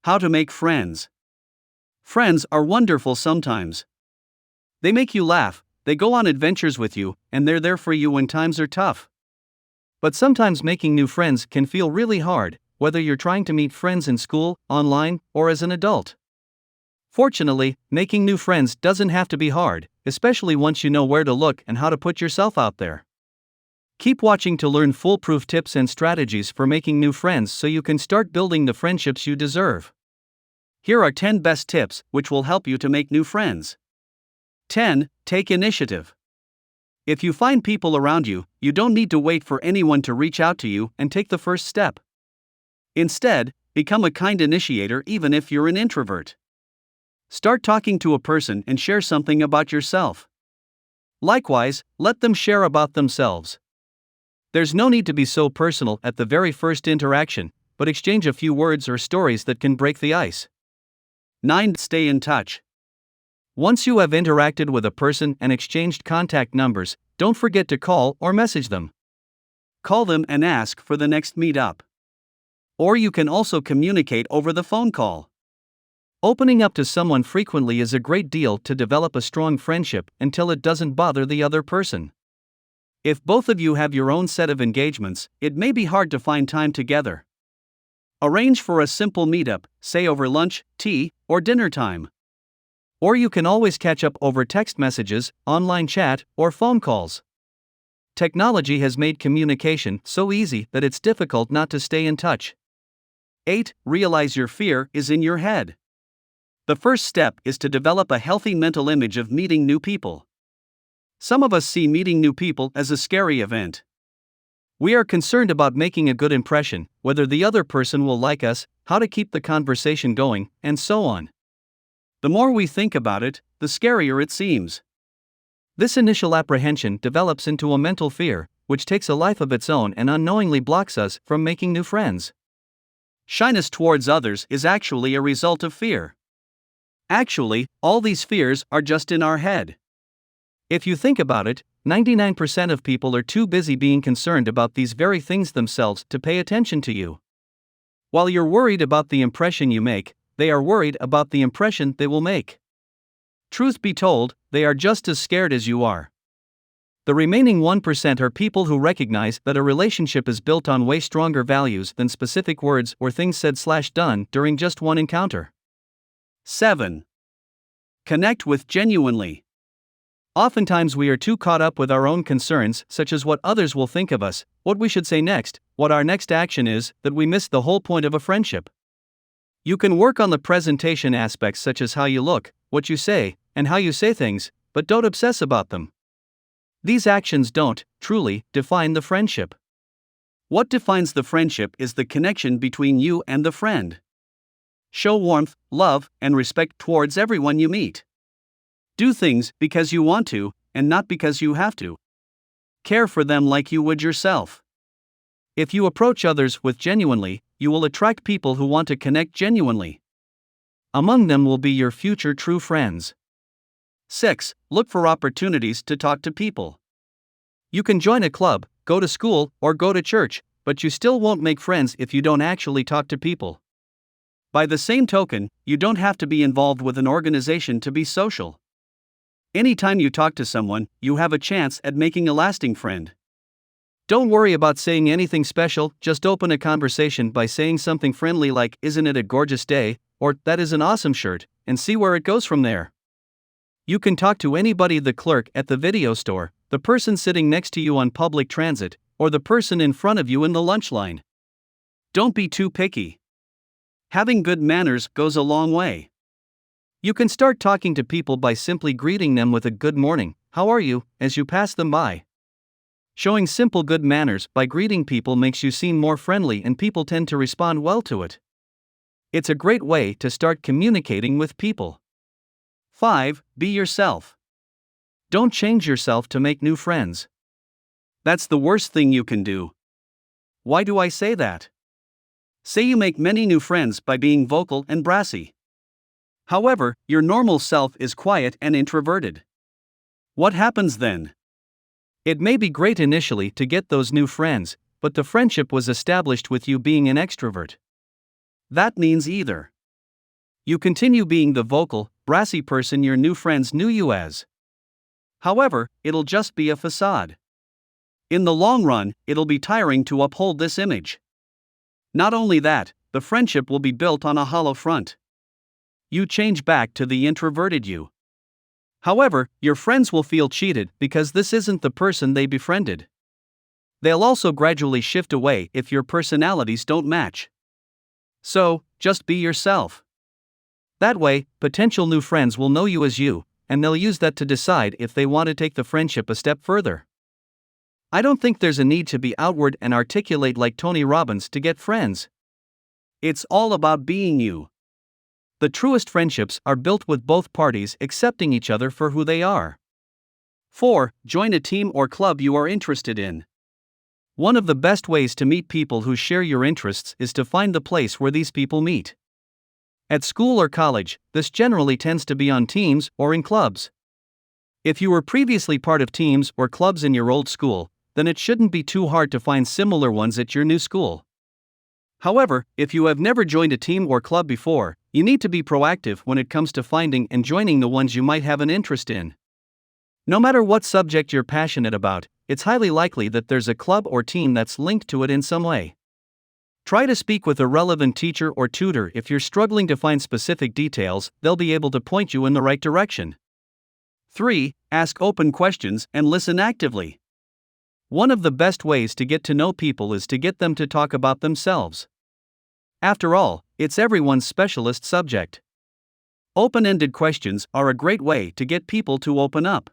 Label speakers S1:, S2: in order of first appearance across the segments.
S1: How to make friends. Friends are wonderful sometimes. They make you laugh, they go on adventures with you, and they're there for you when times are tough. But sometimes making new friends can feel really hard, whether you're trying to meet friends in school, online, or as an adult. Fortunately, making new friends doesn't have to be hard, especially once you know where to look and how to put yourself out there. Keep watching to learn foolproof tips and strategies for making new friends so you can start building the friendships you deserve. Here are 10 best tips which will help you to make new friends. 10. Take initiative. If you find people around you, you don't need to wait for anyone to reach out to you and take the first step. Instead, become a kind initiator even if you're an introvert. Start talking to a person and share something about yourself. Likewise, let them share about themselves. There's no need to be so personal at the very first interaction, but exchange a few words or stories that can break the ice. 9. Stay in touch. Once you have interacted with a person and exchanged contact numbers, don't forget to call or message them. Call them and ask for the next meetup. Or you can also communicate over the phone call. Opening up to someone frequently is a great deal to develop a strong friendship until it doesn't bother the other person. If both of you have your own set of engagements, it may be hard to find time together. Arrange for a simple meetup, say over lunch, tea, or dinner time. Or you can always catch up over text messages, online chat, or phone calls. Technology has made communication so easy that it's difficult not to stay in touch. 8. Realize your fear is in your head. The first step is to develop a healthy mental image of meeting new people. Some of us see meeting new people as a scary event. We are concerned about making a good impression, whether the other person will like us, how to keep the conversation going, and so on. The more we think about it, the scarier it seems. This initial apprehension develops into a mental fear, which takes a life of its own and unknowingly blocks us from making new friends. Shyness towards others is actually a result of fear. Actually, all these fears are just in our head. If you think about it, 99% of people are too busy being concerned about these very things themselves to pay attention to you. While you're worried about the impression you make, they are worried about the impression they will make. Truth be told, they are just as scared as you are. The remaining 1% are people who recognize that a relationship is built on way stronger values than specific words or things said/done during just one encounter. 7. Connect with genuinely. Oftentimes we are too caught up with our own concerns, such as what others will think of us, what we should say next, what our next action is, that we miss the whole point of a friendship. You can work on the presentation aspects such as how you look, what you say, and how you say things, but don't obsess about them. These actions don't, truly, define the friendship. What defines the friendship is the connection between you and the friend. Show warmth, love, and respect towards everyone you meet. Do things because you want to, and not because you have to. Care for them like you would yourself. If you approach others with genuinely, you will attract people who want to connect genuinely. Among them will be your future true friends. 6. Look for opportunities to talk to people. You can join a club, go to school, or go to church, but you still won't make friends if you don't actually talk to people. By the same token, you don't have to be involved with an organization to be social. Anytime you talk to someone, you have a chance at making a lasting friend. Don't worry about saying anything special, just open a conversation by saying something friendly like, "Isn't it a gorgeous day?" or "That is an awesome shirt," and see where it goes from there. You can talk to anybody, the clerk at the video store, the person sitting next to you on public transit, or the person in front of you in the lunch line. Don't be too picky. Having good manners goes a long way. You can start talking to people by simply greeting them with a "Good morning, how are you?" as you pass them by. Showing simple good manners by greeting people makes you seem more friendly and people tend to respond well to it. It's a great way to start communicating with people. 5. Be yourself. Don't change yourself to make new friends. That's the worst thing you can do. Why do I say that? Say you make many new friends by being vocal and brassy. However, your normal self is quiet and introverted. What happens then? It may be great initially to get those new friends, but the friendship was established with you being an extrovert. That means either You continue being the vocal, brassy person your new friends knew you as. However, it'll just be a facade. In the long run, it'll be tiring to uphold this image. Not only that, the friendship will be built on a hollow front. You change back to the introverted you. However, your friends will feel cheated because this isn't the person they befriended. They'll also gradually shift away if your personalities don't match. So, just be yourself. That way, potential new friends will know you as you, and they'll use that to decide if they want to take the friendship a step further. I don't think there's a need to be outward and articulate like Tony Robbins to get friends. It's all about being you. The truest friendships are built with both parties accepting each other for who they are. 4. Join a team or club you are interested in. One of the best ways to meet people who share your interests is to find the place where these people meet. At school or college, this generally tends to be on teams or in clubs. If you were previously part of teams or clubs in your old school, then it shouldn't be too hard to find similar ones at your new school. However, if you have never joined a team or club before, you need to be proactive when it comes to finding and joining the ones you might have an interest in. No matter what subject you're passionate about, it's highly likely that there's a club or team that's linked to it in some way. Try to speak with a relevant teacher or tutor if you're struggling to find specific details, they'll be able to point you in the right direction. 3. Ask open questions and listen actively. One of the best ways to get to know people is to get them to talk about themselves. After all, it's everyone's specialist subject. Open-ended questions are a great way to get people to open up.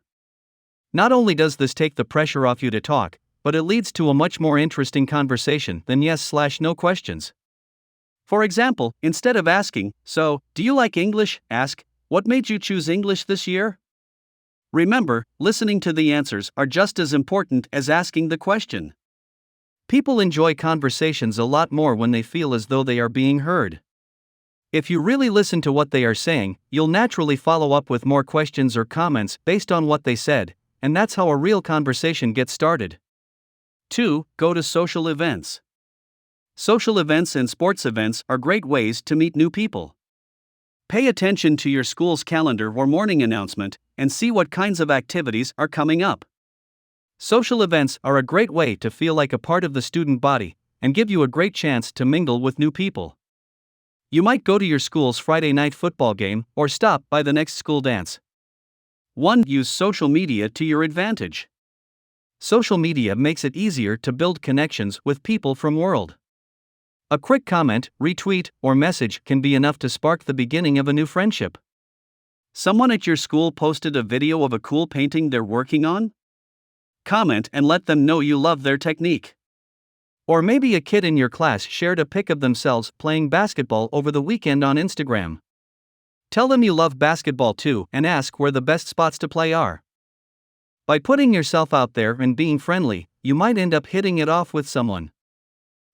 S1: Not only does this take the pressure off you to talk, but it leads to a much more interesting conversation than yes/no questions. For example, instead of asking, "So, do you like English?" ask, "What made you choose English this year?" Remember, listening to the answers are just as important as asking the question. People enjoy conversations a lot more when they feel as though they are being heard. If you really listen to what they are saying, you'll naturally follow up with more questions or comments based on what they said, and that's how a real conversation gets started. 2. Go to social events. Social events and sports events are great ways to meet new people. Pay attention to your school's calendar or morning announcement and see what kinds of activities are coming up. Social events are a great way to feel like a part of the student body and give you a great chance to mingle with new people. You might go to your school's Friday night football game or stop by the next school dance. 1. Use social media to your advantage. Social media makes it easier to build connections with people from world. A quick comment, retweet, or message can be enough to spark the beginning of a new friendship. Someone at your school posted a video of a cool painting they're working on? Comment and let them know you love their technique. Or maybe a kid in your class shared a pic of themselves playing basketball over the weekend on Instagram. Tell them you love basketball too and ask where the best spots to play are. By putting yourself out there and being friendly, you might end up hitting it off with someone.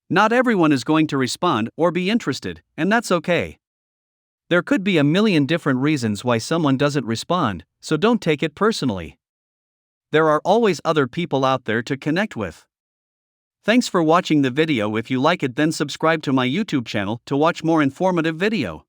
S1: Not everyone is going to respond or be interested, and that's okay. There could be a million different reasons why someone doesn't respond, so don't take it personally. There are always other people out there to connect with. Thanks for watching the video. If you like it, then subscribe to my YouTube channel to watch more informative video.